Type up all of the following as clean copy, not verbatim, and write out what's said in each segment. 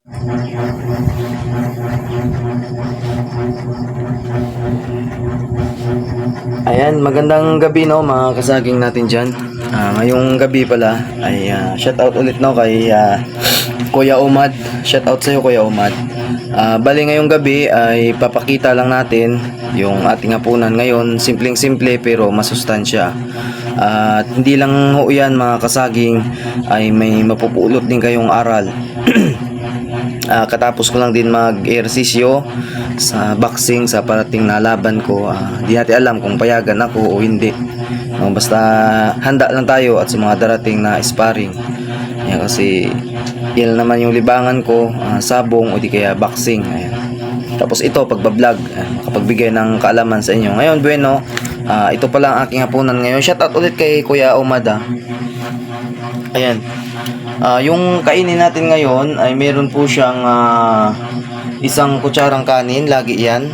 Ayan, magandang gabi no mga kasaging natin dyan. Ngayong gabi pala ay shoutout ulit no kay Kuya Umad. Shoutout sa'yo Kuya Umad. Bali ngayong gabi ay papakita lang natin yung ating hapunan ngayon. Simpleng-simple pero masustansya. At hindi lang ho yan mga kasaging, ay may mapupulot din kayong aral. Katapos ko lang din mag-ehersisyo sa boxing sa parating na laban ko. Di natin alam kung payagan ako o hindi. No, basta handa lang tayo at sa mga darating na sparring. Yan, kasi yan naman yung libangan ko, sabong o di kaya boxing. Ayan. Tapos ito pagbablog, makapagbigay ng kaalaman sa inyo. Ngayon bueno, ito pala ang aking hapunan ngayon. Shoutout ulit kay Kuya Umad. Ayan. Yung kainin natin ngayon ay meron po siyang isang kutsarang kanin, lagi yan.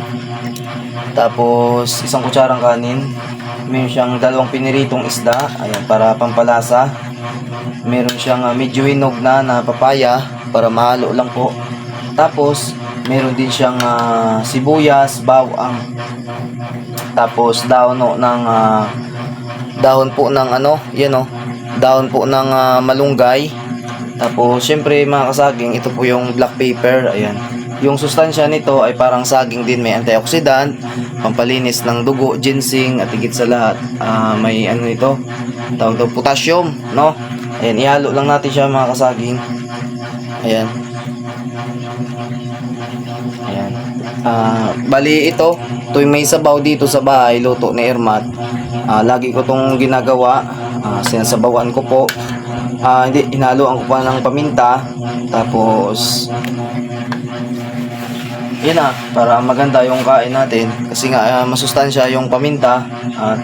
Tapos isang kutsarang kanin. Meron siyang dalawang piniritong isda, ayan, para pampalasa. Meron siyang medyo hinog na papaya para mahalo lang po. Tapos meron din siyang sibuyas, bawang. Tapos dahon po ng dahon po ng malunggay. Tapos syempre mga kasaging, ito po yung black pepper. Ayan. Yung sustansya nito ay parang saging din, may antioxidant, pampalinis ng dugo, ginseng, at higit sa lahat may ito, tawag daw potassium, no? Ayan, ihalo lang natin siya mga kasaging. Ayan. Ayan. Bali ito may sabaw dito sa bahay, luto ni Ermat. Lagi ko tong ginagawa, sinasabawan ko po. Hindi, hinaluan ko pa ng paminta. Tapos yan para maganda yung kain natin. Kasi nga masustansya yung paminta. At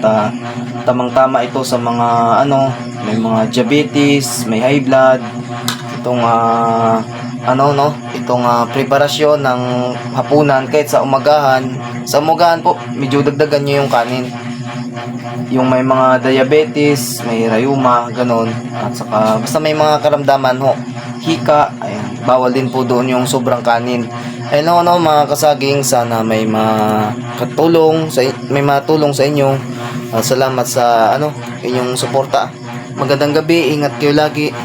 tamang-tama ito sa mga may mga diabetes, may high blood. Itong itong preparasyon ng hapunan kahit sa umagahan. Sa umagahan po, medyo dagdagan nyo yung kanin. Yung may mga diabetes, may rayuma, ganon. At saka basta may mga karamdaman ho, hika, ayan, bawal din po doon yung sobrang kanin. Ayun mga kasaging, sana may matulong sa inyo. Salamat sa inyong suporta. Magandang gabi, ingat kayo lagi.